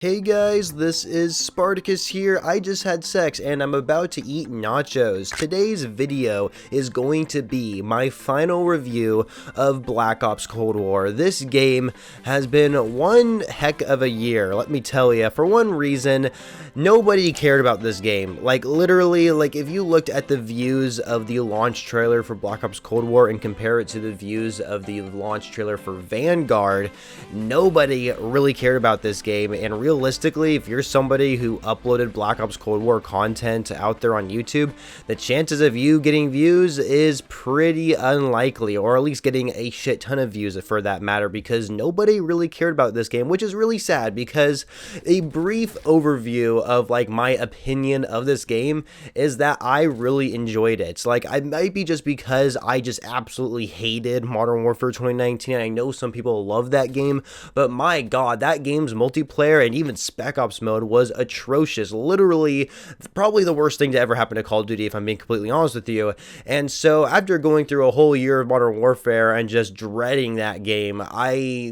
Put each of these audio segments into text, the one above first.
Hey guys, this is Spartacus here. I just had sex and I'm about to eat nachos. Today's video is going to be my final review of Black Ops Cold War. This game has been one heck of a year, let me tell you. For one reason, nobody cared about this game. Like literally, if you looked at the views of the launch trailer for Black Ops Cold War and compare it to the views of the launch trailer for Vanguard, nobody really cared about this game. And realistically, if you're somebody who uploaded Black Ops Cold War content out there on YouTube, the chances of you getting views is pretty unlikely, or at least getting a shit ton of views for that matter, because nobody really cared about this game, which is really sad. Because a brief overview of my opinion of this game is that I really enjoyed it. I might be just because I just absolutely hated Modern Warfare 2019. I know some people love that game, but my god, that game's multiplayer and even Spec Ops mode was atrocious. Literally, probably the worst thing to ever happen to Call of Duty, if I'm being completely honest with you. And so after going through a whole year of Modern Warfare and just dreading that game,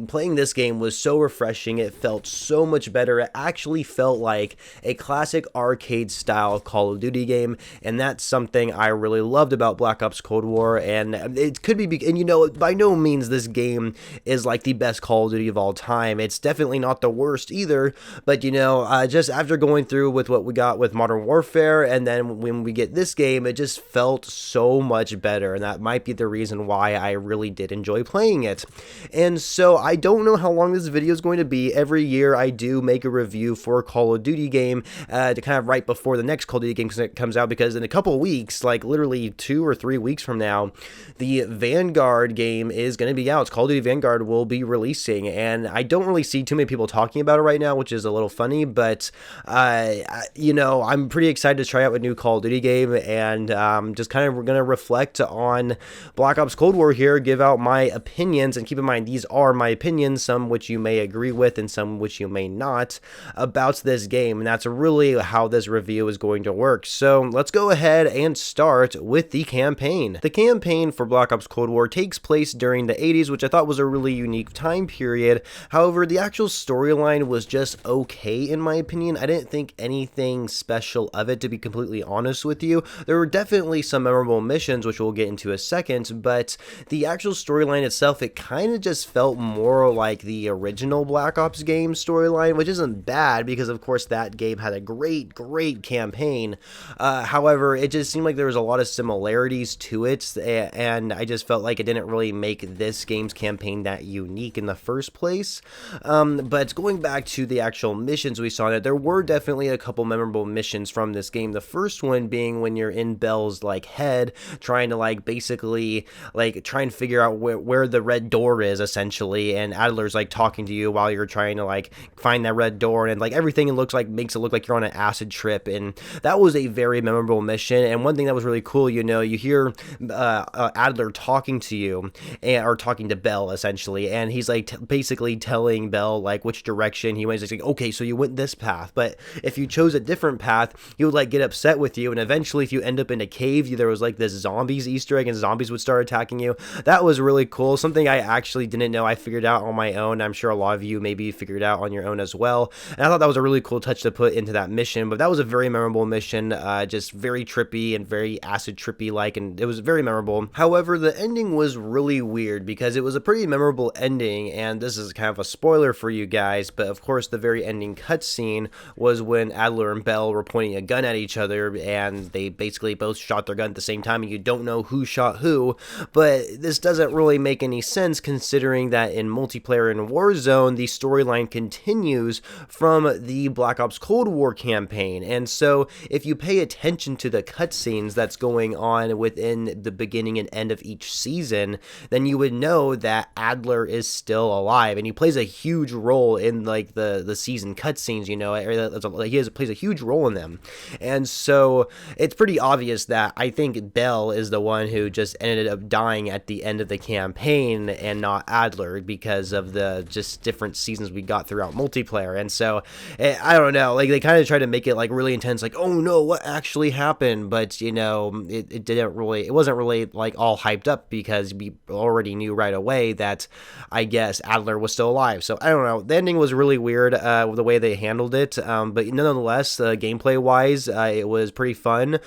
playing this game was so refreshing. It felt so much better. It actually felt like a classic arcade style Call of Duty game, and that's something I really loved about Black Ops Cold War. And it could be, and by no means this game is the best Call of Duty of all time. It's definitely not the worst either, but just after going through with what we got with Modern Warfare, and then when we get this game, it just felt so much better, and that might be the reason why I really did enjoy playing it. And so I don't know how long this video is going to be. Every year I do make a review for a Call of Duty game to kind of right before the next Call of Duty game comes out, because in a couple of weeks, literally 2 or 3 weeks from now, the Vanguard game is going to be out. Call of Duty Vanguard will be releasing, and I don't really see too many people talking about it right now, which is a little funny, but I'm pretty excited to try out a new Call of Duty game, and just kind of going to reflect on Black Ops Cold War here, give out my opinions, and keep in mind these are my opinions, some which you may agree with and some which you may not, about this game, and that's really how this review is going to work. So let's go ahead and start with the campaign. The campaign for Black Ops Cold War takes place during the 80s, which I thought was a really unique time period. However, the actual storyline was just okay in my opinion. I didn't think anything special of it, to be completely honest with you. There were definitely some memorable missions, which we'll get into a second, but the actual storyline itself, it kind of just felt more like the original Black Ops game storyline, which isn't bad because of course that game had a great campaign. However, it just seemed like there was a lot of similarities to it, and I just felt like it didn't really make this game's campaign that unique in the first place. But going back to the actual missions we saw in it, there were definitely a couple memorable missions from this game. The first one being when you're in Bell's head, trying to basically try and figure out where the red door is essentially, and Adler's talking to you while you're trying to find that red door, and everything makes it look like you're on an acid trip, and that was a very memorable mission. And one thing that was really cool, you hear Adler talking to you, or talking to Bell essentially, and he's basically telling Bell which direction he went. He's okay, so you went this path, but if you chose a different path, he would get upset with you, and eventually if you end up in a cave, there was this zombies Easter egg, and zombies would start attacking you. That was really cool, something I actually didn't know. I figured out on my own. I'm sure a lot of you maybe figured out on your own as well, and I thought that was a really cool touch to put into that mission. But that was a very memorable mission, just very trippy and very acid trippy and it was very memorable. However, the ending was really weird because it was a pretty memorable ending, and this is kind of a spoiler for you guys, but of course the very ending cutscene was when Adler and Bell were pointing a gun at each other, and they basically both shot their gun at the same time, and you don't know who shot who. But this doesn't really make any sense considering that in multiplayer in Warzone, the storyline continues from the Black Ops Cold War campaign. And so if you pay attention to the cutscenes that's going on within the beginning and end of each season, then you would know that Adler is still alive, and he plays a huge role in the season cutscenes. He plays a huge role in them, and so it's pretty obvious that I think Bell is the one who just ended up dying at the end of the campaign and not Adler, because of the just different seasons we got throughout multiplayer. And so I don't know, they kind of try to make it really intense, oh no, what actually happened, but it wasn't really all hyped up, because we already knew right away that I guess Adler was still alive. So I don't know, the ending was really weird. the way they handled it, but nonetheless, gameplay-wise, it was pretty fun.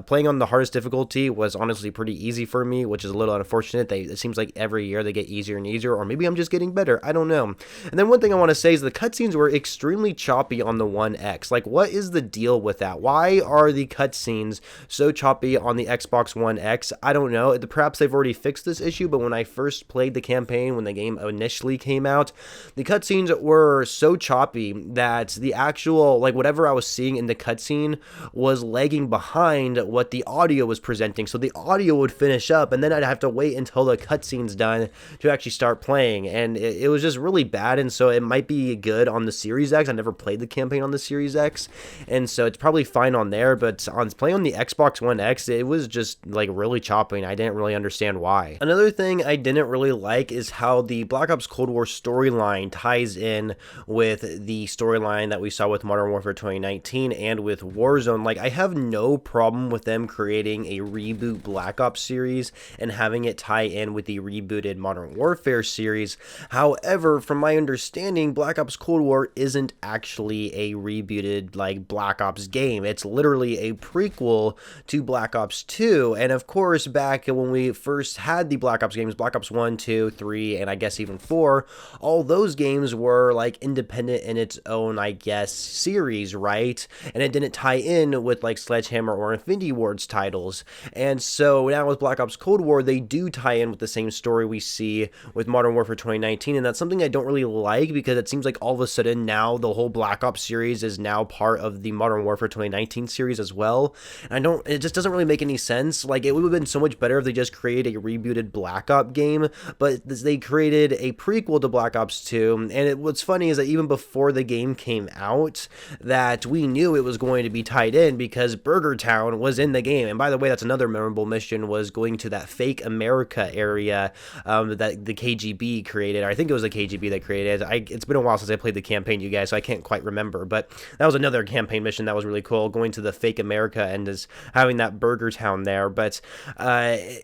Playing on the hardest difficulty was honestly pretty easy for me, which is a little unfortunate. It seems like every year they get easier and easier, or maybe I'm just getting better. I don't know. And then one thing I want to say is the cutscenes were extremely choppy on the One X. Like, what is the deal with that? Why are the cutscenes so choppy on the Xbox One X? I don't know. Perhaps they've already fixed this issue, but when I first played the campaign, when the game initially came out, the cutscenes were so choppy that the actual, like, whatever I was seeing in the cutscene was lagging behind what the audio was presenting. So the audio would finish up, and then I'd have to wait until the cutscene's done to actually start playing, and it was just really bad. And so it might be good on the Series X. I never played the campaign on the Series X, and so it's probably fine on there, but on playing on the Xbox One X, it was just like really choppy, and I didn't really understand why. Another thing I didn't really like is how the Black Ops Cold War storyline ties in with the storyline that we saw with Modern Warfare 2019 and with Warzone. Like, I have no problem with them creating a reboot Black Ops series and having it tie in with the rebooted Modern Warfare series. However, from my understanding, Black Ops Cold War isn't actually a rebooted like Black Ops game. It's literally a prequel to Black Ops 2. And of course, back when we first had the Black Ops games, Black Ops 1, 2, 3, and I guess even 4, all those games were like independent in its own, I guess, series, right? And it didn't tie in with like Sledgehammer or Infinity Ward's titles. And so now with Black Ops Cold War, they do tie in with the same story we see with Modern Warfare 2019, and that's something I don't really like, because it seems like all of a sudden now the whole Black Ops series is now part of the Modern Warfare 2019 series as well. And it just doesn't really make any sense. Like, it would have been so much better if they just created a rebooted Black Ops game, but they created a prequel to Black Ops 2, and what's funny is that even before the game came out, that we knew it was going to be tied in because Burger Town was in the game. And by the way, that's another memorable mission, was going to that fake America area that the KGB created. Or I think it was the KGB that created it. It's been a while since I played the campaign, you guys, so I can't quite remember, but that was another campaign mission that was really cool, going to the fake America and just having that Burger Town there. But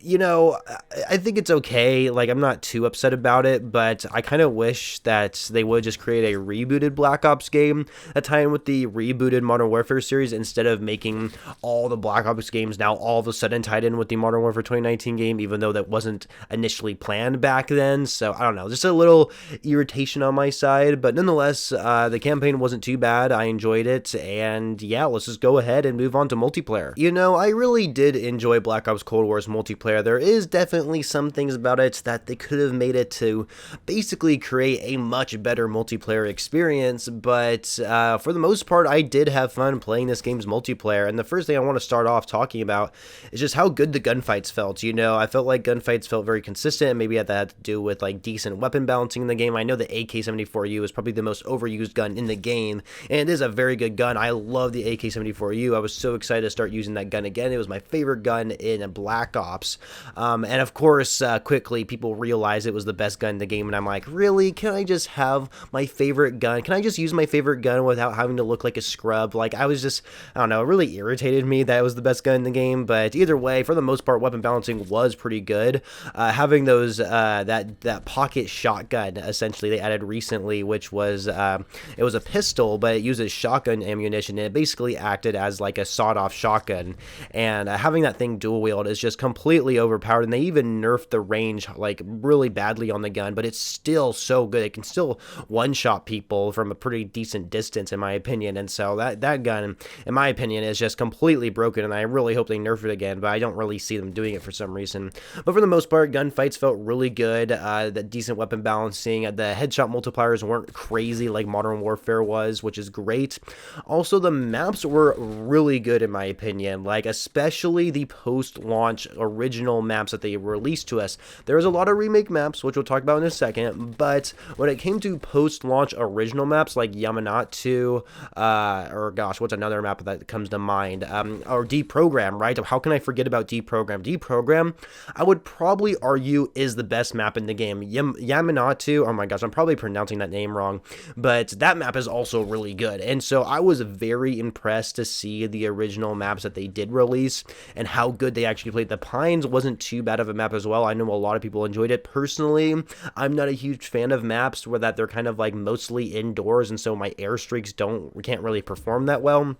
you know, I think it's okay. Like, I'm not too upset about it, but I kind of wish that they would just create a rebooted Black Ops game that tie in with the rebooted Modern Warfare series, instead of making all the Black Ops games now all of a sudden tied in with the Modern Warfare 2019 game, even though that wasn't initially planned back then. So I don't know, just a little irritation on my side, but nonetheless, the campaign wasn't too bad. I enjoyed it, and yeah, let's just go ahead and move on to multiplayer. You know, I really did enjoy Black Ops Cold War's multiplayer. There is definitely some things about it that they could have made it to basically create a much better multiplayer experience, but for the most part, I did have fun playing this game's multiplayer. And the first thing I want to start off talking about is just how good the gunfights felt. You know, I felt like gunfights felt very consistent, and maybe that had to do with like decent weapon balancing in the game. I know the AK-74U is probably the most overused gun in the game, and it is a very good gun. I love the AK-74U. I was so excited to start using that gun again. It was my favorite gun in Black Ops, and of course, quickly people realized it was the best gun in the game, and I'm like, really? Can I just have my favorite gun? Can I just use my favorite gun without having to look like a scrub? Like, I was just, I don't know, it really irritated me that it was the best gun in the game. But either way, for the most part, weapon balancing was pretty good. Having those that pocket shotgun, essentially, they added recently, which was it was a pistol, but it uses shotgun ammunition, and it basically acted as like a sawed-off shotgun. And having that thing dual wield is just completely overpowered, and they even nerfed the range like really badly on the gun, but it's still so good. It can still one-shot people from a pretty decent distance, in my opinion. And so that gun, in my opinion, is just completely broken, and I really hope they nerf it again, but I don't really see them doing it for some reason. But for the most part, gunfights felt really good. The decent weapon balancing, the headshot multipliers weren't crazy like Modern Warfare was, which is great. Also, the maps were really good, in my opinion, like especially the post-launch original maps that they released to us. There was a lot of remake maps, which we'll talk about in a second, but when it came to post-launch original maps like Yamanatu, or gosh, what's another map that comes to mind? Or Deprogram, right? How can I forget about Deprogram? Deprogram, I would probably argue, is the best map in the game. Yamanatu, oh my gosh, I'm probably pronouncing that name wrong, but that map is also really good. And so I was very impressed to see the original maps that they did release and how good they actually played. The Pines wasn't too bad of a map as well. I know a lot of people enjoyed it. Personally, I'm not a huge fan of maps where that they're kind of like mostly mainly indoors, and so my air streaks can't really perform that well.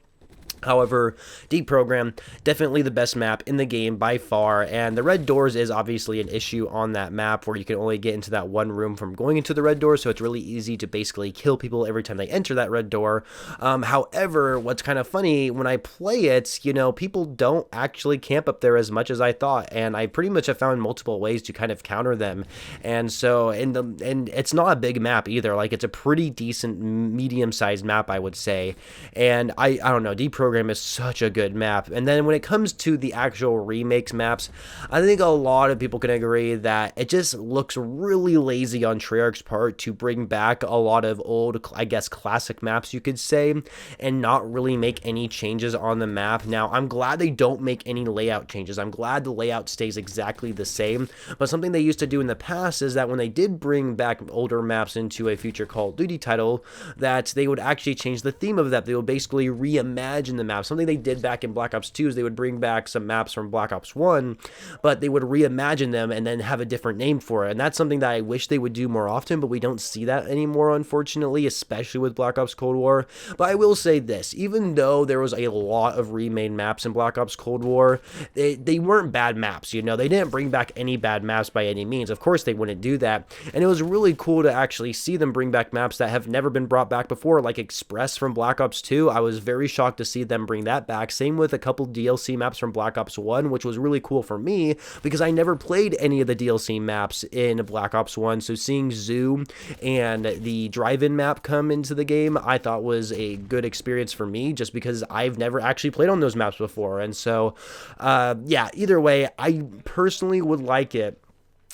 However, Deprogram, definitely the best map in the game by far, and the red doors is obviously an issue on that map where you can only get into that one room from going into the red door, so it's really easy to basically kill people every time they enter that red door. However, what's kind of funny, when I play it, you know, people don't actually camp up there as much as I thought, and I pretty much have found multiple ways to kind of counter them. And so, and it's not a big map either, like it's a pretty decent medium-sized map, I would say, and I don't know, Deprogram is such a good map. And then when it comes to the actual remakes maps, I think a lot of people can agree that it just looks really lazy on Treyarch's part to bring back a lot of old, I guess, classic maps, you could say, and not really make any changes on the map. Now, I'm glad they don't make any layout changes. I'm glad the layout stays exactly the same, but something they used to do in the past is that when they did bring back older maps into a future Call of Duty title, that they would actually change the theme of that. They would basically reimagine the map. Something they did back in Black Ops 2 is they would bring back some maps from Black Ops 1, but they would reimagine them and then have a different name for it. And that's something that I wish they would do more often, but we don't see that anymore, unfortunately, especially with Black Ops Cold War. But I will say this, even though there was a lot of remade maps in Black Ops Cold War, they weren't bad maps, you know? They didn't bring back any bad maps by any means. Of course they wouldn't do that. And it was really cool to actually see them bring back maps that have never been brought back before, like Express from Black Ops 2. I was very shocked to see them bring that back. Same with a couple DLC maps from Black Ops 1, which was really cool for me because I never played any of the DLC maps in Black Ops 1. So seeing Zoo and the drive-in map come into the game, I thought was a good experience for me just because I've never actually played on those maps before. And so, yeah, either way, I personally would like it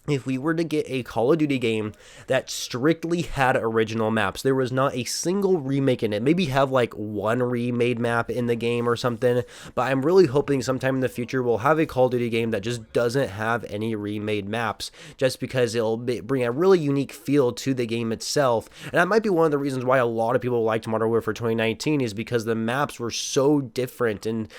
if we were to get a Call of Duty game that strictly had original maps. There was not a single remake in it. Maybe have like one remade map in the game or something, but I'm really hoping sometime in the future we'll have a Call of Duty game that just doesn't have any remade maps, just because it'll bring a really unique feel to the game itself. And that might be one of the reasons why a lot of people liked Modern Warfare 2019, is because the maps were so different and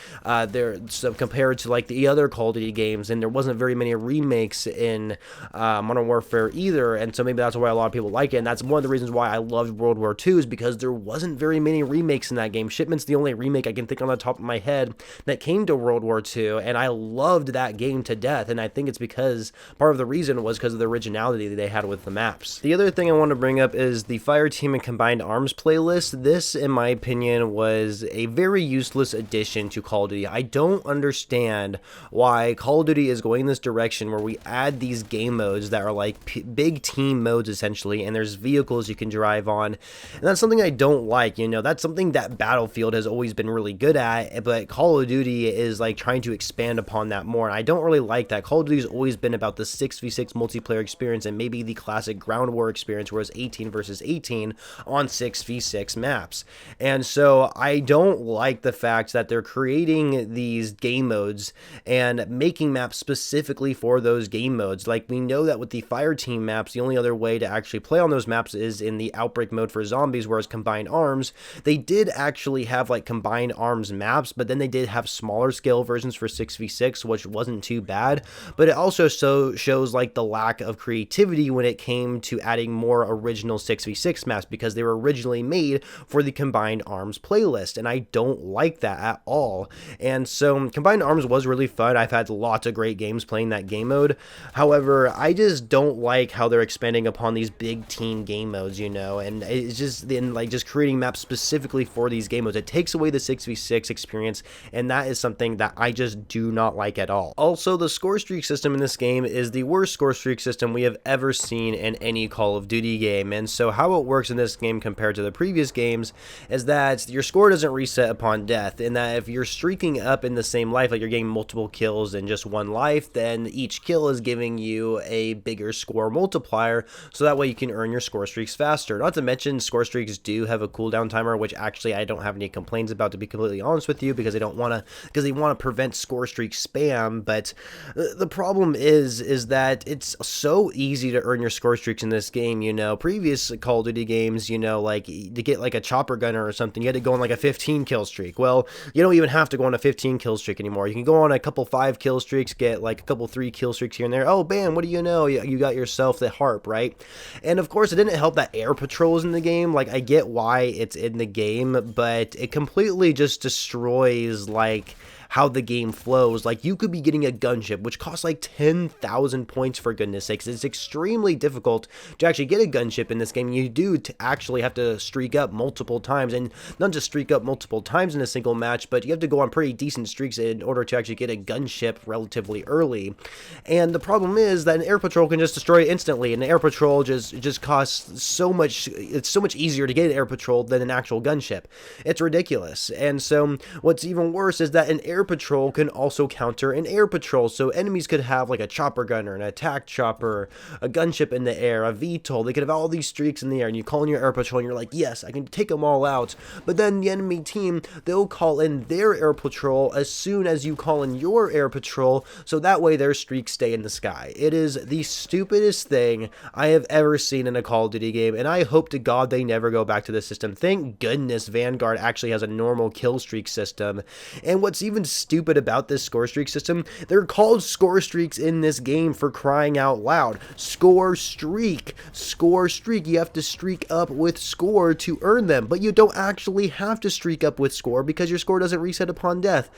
compared to like the other Call of Duty games, and there wasn't very many remakes in Modern Warfare either, and so maybe that's why a lot of people like it. And that's one of the reasons why I loved World War II, is because there wasn't very many remakes in that game. Shipment's the only remake I can think on the top of my head that came to World War II, and I loved that game to death. And I think it's because part of the reason was because of the originality that they had with the maps. The other thing I want to bring up is the Fireteam and Combined Arms playlist. This, in my opinion, was a very useless addition to Call of Duty. I don't understand why Call of Duty is going this direction where we add these game modes that are like big team modes essentially, and there's vehicles you can drive on, and that's something I don't like. You know, that's something that Battlefield has always been really good at, but Call of Duty is like trying to expand upon that more, and I don't really like that. Call of Duty has always been about the 6v6 multiplayer experience and maybe the classic ground war experience where it's 18 versus 18 on 6v6 maps. And so I don't like the fact that they're creating these game modes and making maps specifically for those game modes. Like, we know that with the Fireteam maps, the only other way to actually play on those maps is in the Outbreak mode for zombies, whereas Combined Arms, they did actually have like Combined Arms maps, but then they did have smaller scale versions for 6v6, which wasn't too bad. But it also shows like the lack of creativity when it came to adding more original 6v6 maps, because they were originally made for the Combined Arms playlist, and I don't like that at all. And so Combined Arms was really fun. I've had lots of great games playing that game mode. However, I just don't like how they're expanding upon these big team game modes, you know, and it's just then like just creating maps specifically for these game modes. It takes away the 6v6 experience, and that is something that I just do not like at all. Also, the score streak system in this game is the worst score streak system we have ever seen in any Call of Duty game. And so how it works in this game compared to the previous games is that your score doesn't reset upon death, and that if you're streaking up in the same life, like you're getting multiple kills in just one life, then each kill is giving you a bigger score multiplier, so that way you can earn your score streaks faster. Not to mention, score streaks do have a cooldown timer, which actually I don't have any complaints about, to be completely honest with you, because they want to prevent score streak spam. But the problem is that it's so easy to earn your score streaks in this game. You know, previous Call of Duty games, you know, like to get like a chopper gunner or something, you had to go on like a 15 kill streak. Well, you don't even have to go on a 15 kill streak anymore. You can go on a couple 5 kill streaks, get like a couple 3 kill streaks here and there. Oh, bam, what do you know, you got yourself the harp, right? And of course, it didn't help that air patrol is in the game. Like, I get why it's in the game, but it completely just destroys, like, how the game flows. Like, you could be getting a gunship, which costs like 10,000 points, for goodness sakes. It's extremely difficult to actually get a gunship in this game. You do actually have to streak up multiple times, and not just streak up multiple times in a single match, but you have to go on pretty decent streaks in order to actually get a gunship relatively early. And the problem is that an air patrol can just destroy it instantly, and the air patrol just costs so much. It's so much easier to get an air patrol than an actual gunship. It's ridiculous. And so what's even worse is that an air patrol can also counter an air patrol, so enemies could have like a chopper gunner, an attack chopper, a gunship in the air, a VTOL. They could have all these streaks in the air, and you call in your air patrol and you're like, yes, I can take them all out. But then the enemy team, they'll call in their air patrol as soon as you call in your air patrol, so that way their streaks stay in the sky. It is the stupidest thing I have ever seen in a Call of Duty game, and I hope to God they never go back to this system. Thank goodness Vanguard actually has a normal kill streak system. And what's even stupid about this score streak system, they're called score streaks in this game, for crying out loud. Score streak, you have to streak up with score to earn them, but you don't actually have to streak up with score because your score doesn't reset upon death.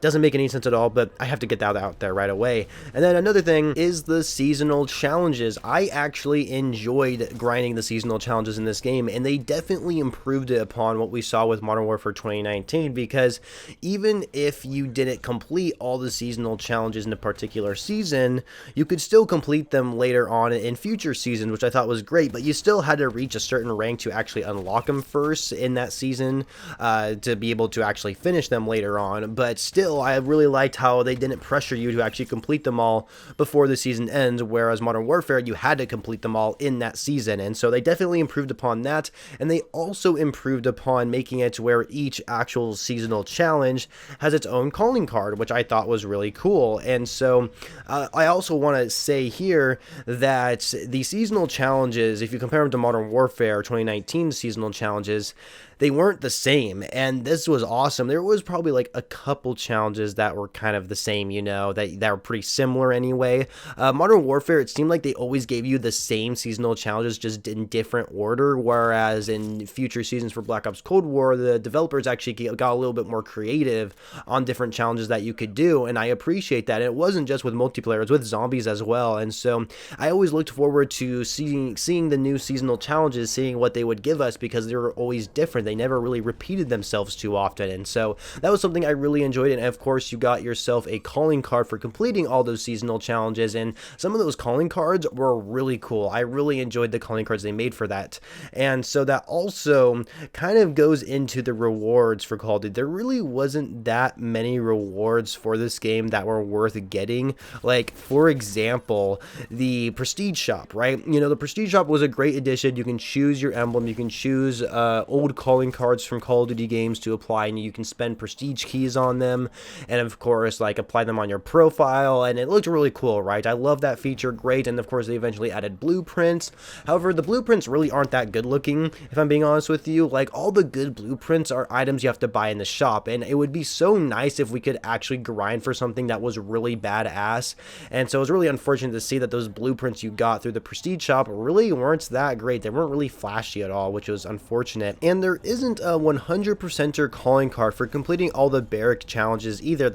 Doesn't make any sense at all, but I have to get that out there right away. And then another thing is the seasonal challenges. I actually enjoyed grinding the seasonal challenges in this game, and they definitely improved it upon what we saw with Modern Warfare 2019, because even if you didn't complete all the seasonal challenges in a particular season, you could still complete them later on in future seasons, which I thought was great, but you still had to reach a certain rank to actually unlock them first in that season to be able to actually finish them later on. But still, I really liked how they didn't pressure you to actually complete them all before the season ends, whereas Modern Warfare, you had to complete them all in that season. And so they definitely improved upon that, and they also improved upon making it to where each actual seasonal challenge has its own calling card, which I thought was really cool. And so I also want to say here that the seasonal challenges, if you compare them to Modern Warfare 2019 seasonal challenges, they weren't the same, and this was awesome. There was probably like a couple challenges that were kind of the same, you know, that were pretty similar anyway. Modern Warfare, it seemed like they always gave you the same seasonal challenges, just in different order, whereas in future seasons for Black Ops Cold War, the developers actually got a little bit more creative on different challenges that you could do, and I appreciate that. And it wasn't just with multiplayer, it was with zombies as well, and so I always looked forward to seeing the new seasonal challenges, seeing what they would give us, because they were always different. They never really repeated themselves too often, and so that was something I really enjoyed. And of course, you got yourself a calling card for completing all those seasonal challenges, and some of those calling cards were really cool. I really enjoyed the calling cards they made for that. And so that also kind of goes into the rewards for Call of Duty. There really wasn't that many rewards for this game that were worth getting. Like, for example, the Prestige Shop, right? You know, the Prestige Shop was a great addition. You can choose your emblem, you can choose old calling cards from Call of Duty games to apply, and you can spend prestige keys on them, and of course, like, apply them on your profile, and it looked really cool, right? I love that feature, great. And of course, they eventually added blueprints. However, the blueprints really aren't that good looking, if I'm being honest with you. Like, all the good blueprints are items you have to buy in the shop, and it would be so nice if we could actually grind for something that was really badass. And so it was really unfortunate to see that those blueprints you got through the Prestige Shop really weren't that great. They weren't really flashy at all, which was unfortunate. And there isn't a 100%er calling card for completing all the barrack challenges either.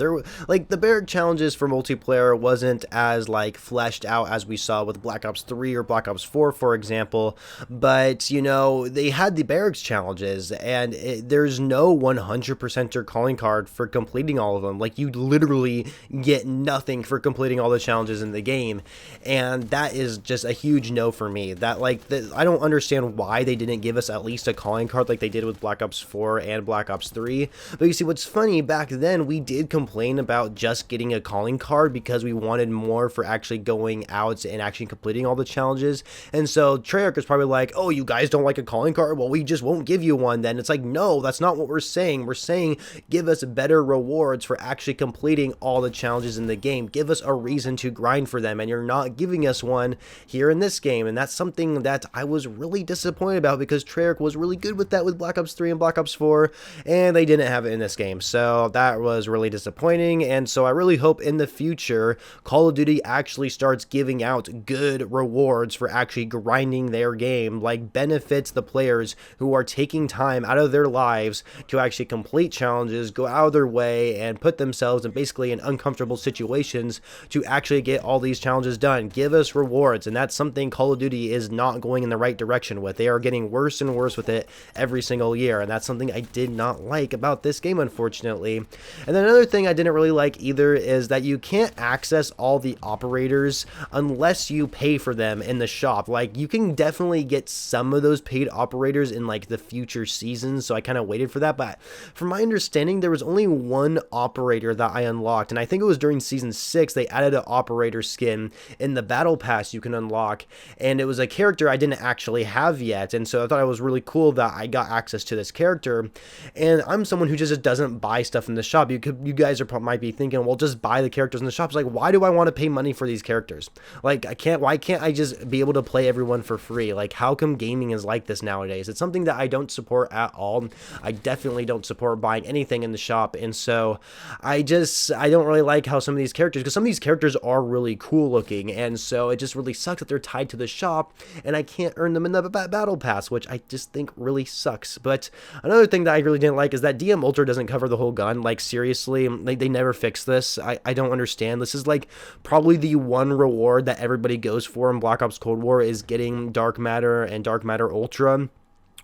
Like, the barrack challenges for multiplayer wasn't as, like, fleshed out as we saw with Black Ops 3 or Black Ops 4, for example, but, you know, they had the barracks challenges, and there's no 100%er calling card for completing all of them. Like, you literally get nothing for completing all the challenges in the game, and that is just a huge no for me. That, like, I don't understand why they didn't give us at least a calling card like they did with Black Ops 4 and Black Ops 3. But you see, what's funny, back then we did complain about just getting a calling card because we wanted more for actually going out and actually completing all the challenges. And so Treyarch is probably like, oh, you guys don't like a calling card? Well, we just won't give you one then. It's like, no, that's not what we're saying. We're saying give us better rewards for actually completing all the challenges in the game. Give us a reason to grind for them, and you're not giving us one here in this game. And that's something that I was really disappointed about, because Treyarch was really good with that with Black Ops 3 and Black Ops 4, and they didn't have it in this game. So that was really disappointing, and so I really hope in the future Call of Duty actually starts giving out good rewards for actually grinding their game, like benefits the players who are taking time out of their lives to actually complete challenges, go out of their way, and put themselves in basically in uncomfortable situations to actually get all these challenges done. Give us rewards, and that's something Call of Duty is not going in the right direction with. They are getting worse and worse with it every single year, and that's something I did not like about this game, unfortunately. And then another thing I didn't really like either is that you can't access all the operators unless you pay for them in the shop. Like, you can definitely get some of those paid operators in like the future seasons, so I kind of waited for that, but from my understanding there was only one operator that I unlocked, and I think it was during season 6 they added an operator skin in the battle pass you can unlock, and it was a character I didn't actually have yet, and so I thought it was really cool that I got access to this character. And I'm someone who just doesn't buy stuff in the shop. You guys might be thinking, well, just buy the characters in the shops. Like, why do I want to pay money for these characters? Like, why can't I just be able to play everyone for free? Like, how come gaming is like this nowadays? It's something that I don't support at all. I definitely don't support buying anything in the shop, and so I don't really like how some of these characters, because some of these characters are really cool looking, and so it just really sucks that they're tied to the shop and I can't earn them in the battle pass, which I just think really sucks. But another thing that I really didn't like is that DM Ultra doesn't cover the whole gun. Like, seriously, they never fix this. I don't understand. This is like probably the one reward that everybody goes for in Black Ops Cold War, is getting Dark Matter and Dark Matter Ultra,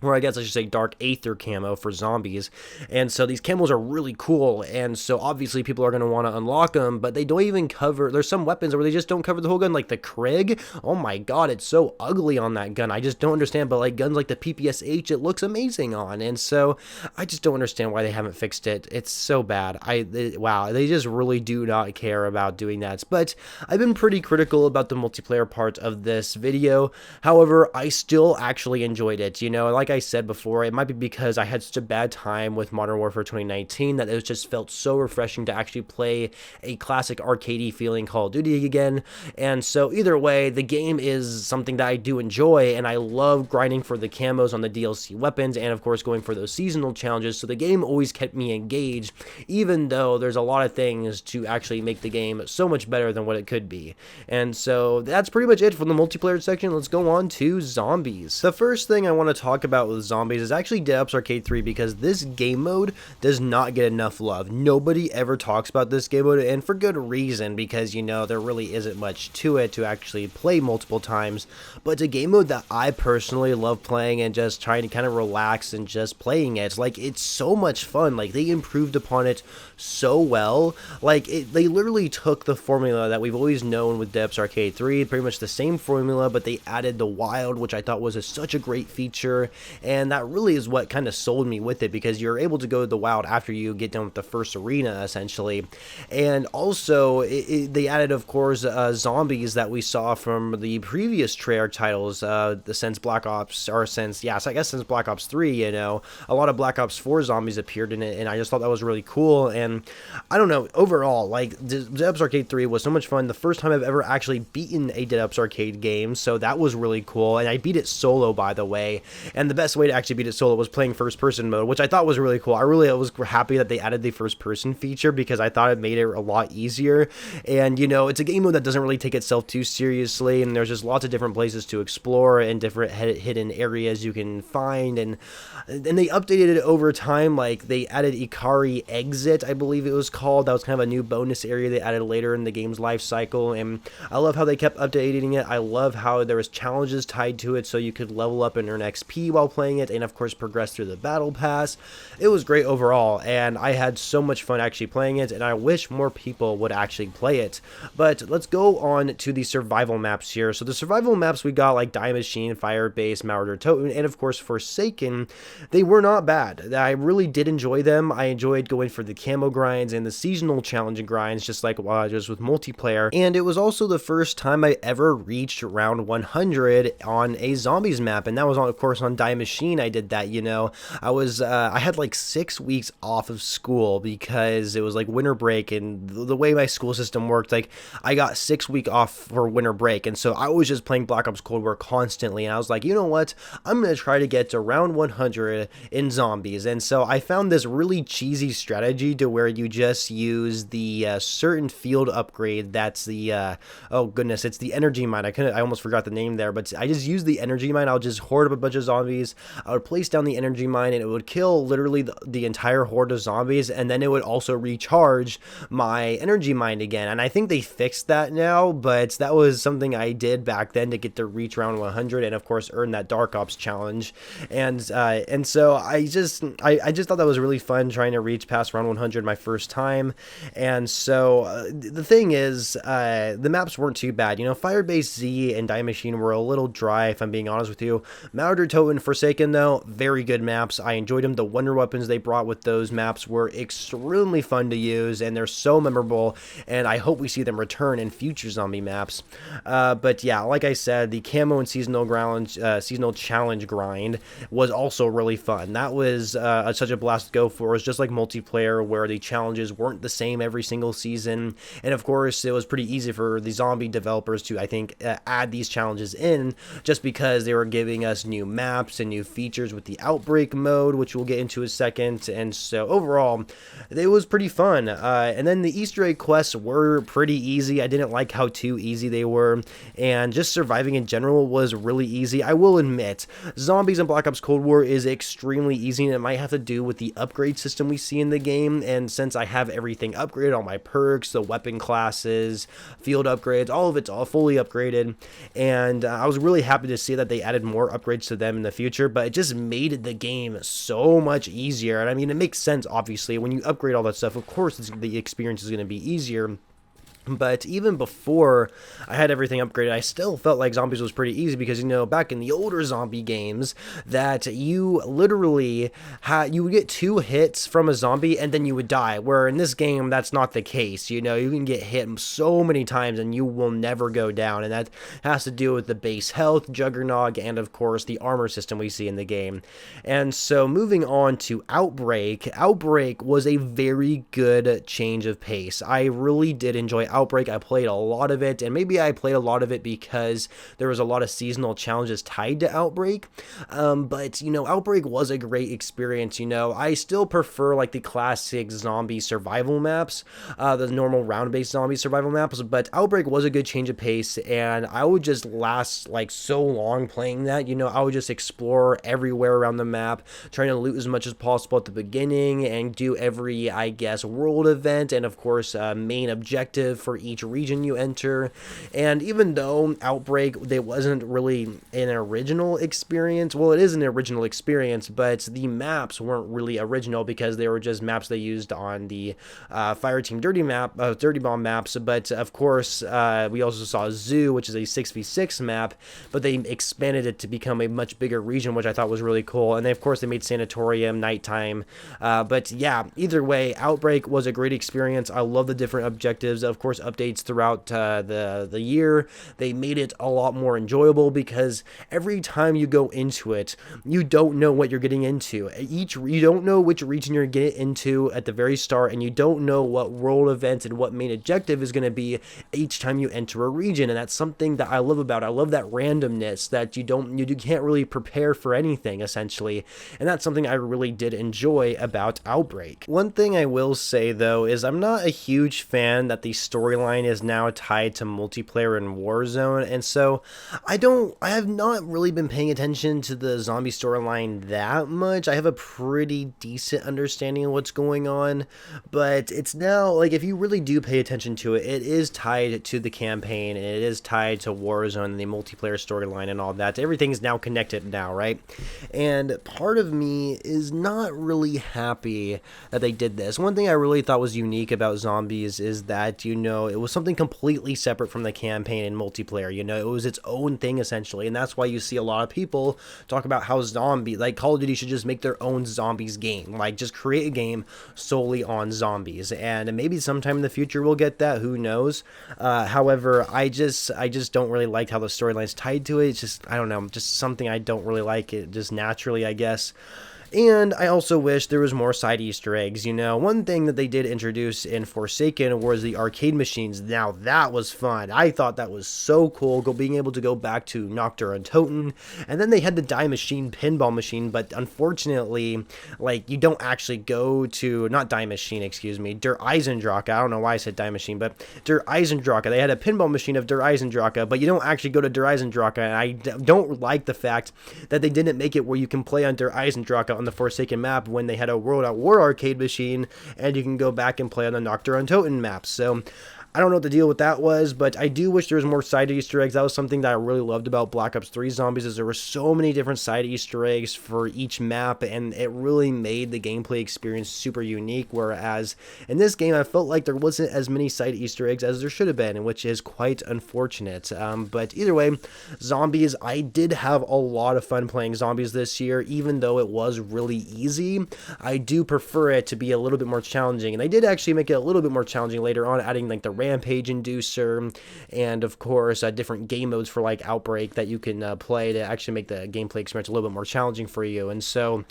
or I guess I should say Dark Aether camo for zombies. And so these camos are really cool, and so obviously people are going to want to unlock them, but they don't even cover, there's some weapons where they just don't cover the whole gun, like the Krig. Oh my god, it's so ugly on that gun. I just don't understand, but like guns like the PPSH, it looks amazing on, and so I just don't understand why they haven't fixed it. It's so bad. Wow, they just really do not care about doing that. But I've been pretty critical about the multiplayer part of this video. However, I still actually enjoyed it. You know, like I said before, it might be because I had such a bad time with Modern Warfare 2019 that it just felt so refreshing to actually play a classic arcadey feeling Call of Duty again. And so either way, the game is something that I do enjoy, and I love grinding for the camos on the DLC weapons, and of course going for those seasonal challenges. So the game always kept me engaged, even though there's a lot of things to actually make the game so much better than what it could be. And so that's pretty much it for the multiplayer section. Let's go on to zombies. The first thing I want to talk about with zombies is actually Dead Ops Arcade 3, because this game mode does not get enough love. Nobody ever talks about this game mode, and for good reason, because, you know, there really isn't much to it to actually play multiple times. But it's a game mode that I personally love playing and just trying to kind of relax and just playing it. Like, it's so much fun. Like, they improved upon it so well. Like, they literally took the formula that we've always known with Dead Ops Arcade 3, pretty much the same formula, but they added the wild, which I thought was such a great feature. And that really is what kind of sold me with it, because you're able to go to the wild after you get done with the first arena, essentially. And also, they added, of course, zombies that we saw from the previous Treyarch titles, since Black Ops, or since, yes, I guess since Black Ops 3, you know, a lot of Black Ops 4 zombies appeared in it, and I just thought that was really cool. And I don't know, overall, like, Dead Ops Arcade 3 was so much fun. The first time I've ever actually beaten a Dead Ops Arcade game, so that was really cool. And I beat it solo, by the way, and the best way to actually beat it solo was playing first person mode, which I thought was really cool. I was happy that they added the first person feature, because I thought it made it a lot easier. And, you know, it's a game mode that doesn't really take itself too seriously, and there's just lots of different places to explore and different hidden areas you can find, and they updated it over time. Like, they added Ikari Exit, I believe it was called. That was kind of a new bonus area they added later in the game's life cycle, and I love how they kept updating it. I love how there was challenges tied to it, so you could level up and earn XP while playing it, and of course progress through the battle pass. It was great overall, and I had so much fun actually playing it, and I wish more people would actually play it. But let's go on to the survival maps here. So the survival maps we got, like Die Machine, Firebase, Marauder Totem, and of course Forsaken, they were not bad. I really did enjoy them. I enjoyed going for the camo grinds and the seasonal challenge grinds, just like while I was with multiplayer. And it was also the first time I ever reached round 100 on a zombies map, and that was, of course, on Die Die Machine I did that, you know. I had like 6 weeks off of school because it was like winter break, and the way my school system worked, like I got 6 week off for winter break, and so I was just playing Black Ops Cold War constantly, and I was like, you know what, I'm gonna try to get to round 100 in zombies. And so I found this really cheesy strategy to where you just use the certain field upgrade. That's the oh goodness, it's the energy mine. I almost forgot the name there, but I just use the energy mine. I'll just hoard up a bunch of zombies. I would place down the energy mine, and it would kill literally the entire horde of zombies, and then it would also recharge my energy mine again. And I think they fixed that now, but that was something I did back then to get to reach round 100, and of course earn that Dark Ops challenge. And so I just thought that was really fun, trying to reach past round 100 my first time. And so the thing is, the maps weren't too bad. You know, Firebase Z and Die Machine were a little dry, if I'm being honest with you. Mauder, Toten, Forsaken, though, very good maps. I enjoyed them. The wonder weapons they brought with those maps were extremely fun to use, and they're so memorable, and I hope we see them return in future zombie maps. But yeah, like I said, the camo and seasonal challenge grind was also really fun. That was such a blast to go for. It was just like multiplayer, where the challenges weren't the same every single season, and of course it was pretty easy for the zombie developers to, I think, add these challenges in, just because they were giving us new maps and new features with the Outbreak mode, which we'll get into in a second. And so overall, it was pretty fun. And then the Easter egg quests were pretty easy. I didn't like how too easy they were, and just surviving in general was really easy. I will admit, zombies in Black Ops Cold War is extremely easy, and it might have to do with the upgrade system we see in the game. And since I have everything upgraded, all my perks, the weapon classes, field upgrades, all of it's all fully upgraded, and I was really happy to see that they added more upgrades to them in the future. But it just made the game so much easier. And I mean, it makes sense, obviously, when you upgrade all that stuff, of course the experience is going to be easier. But even before I had everything upgraded, I still felt like zombies was pretty easy, because, you know, back in the older zombie games, that you literally you would get 2 hits from a zombie and then you would die, where in this game that's not the case. You know, you can get hit so many times and you will never go down, and that has to do with the base health, Juggernog, and of course the armor system we see in the game. And so moving on to Outbreak was a very good change of pace. I really did enjoy Outbreak. I played a lot of it, and maybe I played a lot of it because there was a lot of seasonal challenges tied to Outbreak. But, you know, Outbreak was a great experience. You know, I still prefer like the classic zombie survival maps, the normal round-based zombie survival maps, but Outbreak was a good change of pace, and I would just last like so long playing that. You know, I would just explore everywhere around the map, trying to loot as much as possible at the beginning, and do every, I guess, world event, and of course main objective for each region you enter. And even though Outbreak, there wasn't really an original experience, well, it is an original experience, but the maps weren't really original, because they were just maps they used on the Fireteam Dirty Bomb maps. But of course, we also saw Zoo, which is a 6v6 map, but they expanded it to become a much bigger region, which I thought was really cool. And then, of course, they made Sanatorium nighttime. But yeah, either way, Outbreak was a great experience. I love the different objectives. Of course, updates throughout the year, they made it a lot more enjoyable, because every time you go into it, you don't know what you're getting into. You don't know which region you're getting into at the very start, and you don't know what world event and what main objective is going to be each time you enter a region. And that's something that I love about it. I love that randomness, that you can't really prepare for anything, essentially, and that's something I really did enjoy about Outbreak. One thing I will say, though, is I'm not a huge fan that the storyline is now tied to multiplayer in Warzone, and so I have not really been paying attention to the zombie storyline that much. I have a pretty decent understanding of what's going on, but it's now, like, if you really do pay attention to it, it is tied to the campaign, and it is tied to Warzone and the multiplayer storyline and all that. Everything's now connected now, right? And part of me is not really happy that they did this. One thing I really thought was unique about zombies is that, you know, know, it was something completely separate from the campaign and multiplayer. You know, it was its own thing essentially, and that's why you see a lot of people talk about how like Call of Duty should just make their own zombies game, like just create a game solely on zombies. And maybe sometime in the future we'll get that, who knows. However, I just don't really like how the storyline's tied to it. It's just, I don't know, just something I don't really like it, just naturally, I guess. And I also wish there was more side Easter eggs. You know, one thing that they did introduce in Forsaken was the arcade machines. Now, that was fun. I thought that was so cool, being able to go back to Noctur and Toten. And then they had the Die Machine pinball machine, but unfortunately, like, you don't actually go to, not Die Machine, excuse me, Der Eisendrache. I don't know why I said Die Machine, but Der Eisendrache. They had a pinball machine of Der Eisendrache, but you don't actually go to Der Eisendrache. And I don't like the fact that they didn't make it where you can play on Der Eisendrache on the Forsaken map when they had a World at War arcade machine, and you can go back and play on the Noctur and Toten map. So I don't know what the deal with that was, but I do wish there was more side Easter eggs. That was something that I really loved about Black Ops 3 Zombies, is there were so many different side Easter eggs for each map, and it really made the gameplay experience super unique, whereas in this game I felt like there wasn't as many side Easter eggs as there should have been, which is quite unfortunate. But either way, Zombies, I did have a lot of fun playing Zombies this year, even though it was really easy. I do prefer it to be a little bit more challenging, and they did actually make it a little bit more challenging later on, adding like the Rampage Inducer, and of course different game modes for like Outbreak that you can play to actually make the gameplay experience a little bit more challenging for you. And so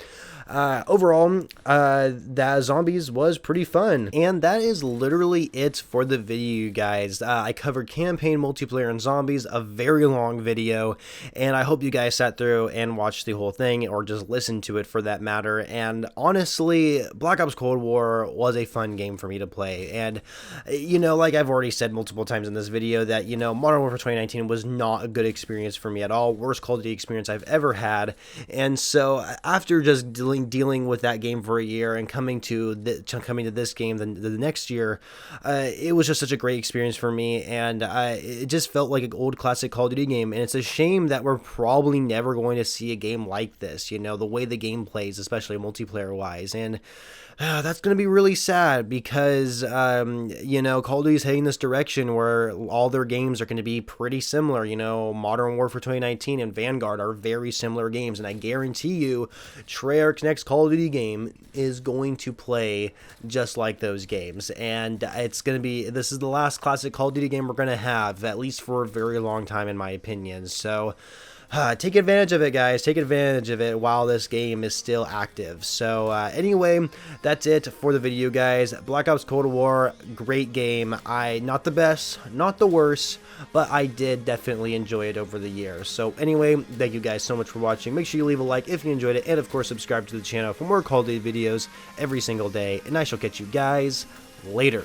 overall, that Zombies was pretty fun. And that is literally it for the video, you guys. I covered campaign, multiplayer, and Zombies, a very long video, and I hope you guys sat through and watched the whole thing, or just listened to it for that matter. And honestly, Black Ops Cold War was a fun game for me to play, and you know, like I've already said multiple times in this video, that, you know, Modern Warfare 2019 was not a good experience for me at all. Worst Call of Duty experience I've ever had. And so after just dealing with that game for a year and coming to this game the next year, it was just such a great experience for me, and it just felt like an old classic Call of Duty game. And it's a shame that we're probably never going to see a game like this, you know, the way the game plays, especially multiplayer wise. And that's going to be really sad, because, you know, Call of Duty is heading this direction where all their games are going to be pretty similar. You know, Modern Warfare 2019 and Vanguard are very similar games, and I guarantee you Treyarch's next Call of Duty game is going to play just like those games. And it's going to be, this is the last classic Call of Duty game we're going to have, at least for a very long time, in my opinion. So take advantage of it, guys. Take advantage of it while this game is still active. So anyway, that's it for the video, guys. Black Ops Cold War, great game. Not the best, not the worst, but I did definitely enjoy it over the years. So anyway, thank you guys so much for watching. Make sure you leave a like if you enjoyed it, and of course subscribe to the channel for more Call of Duty videos every single day. And I shall catch you guys later.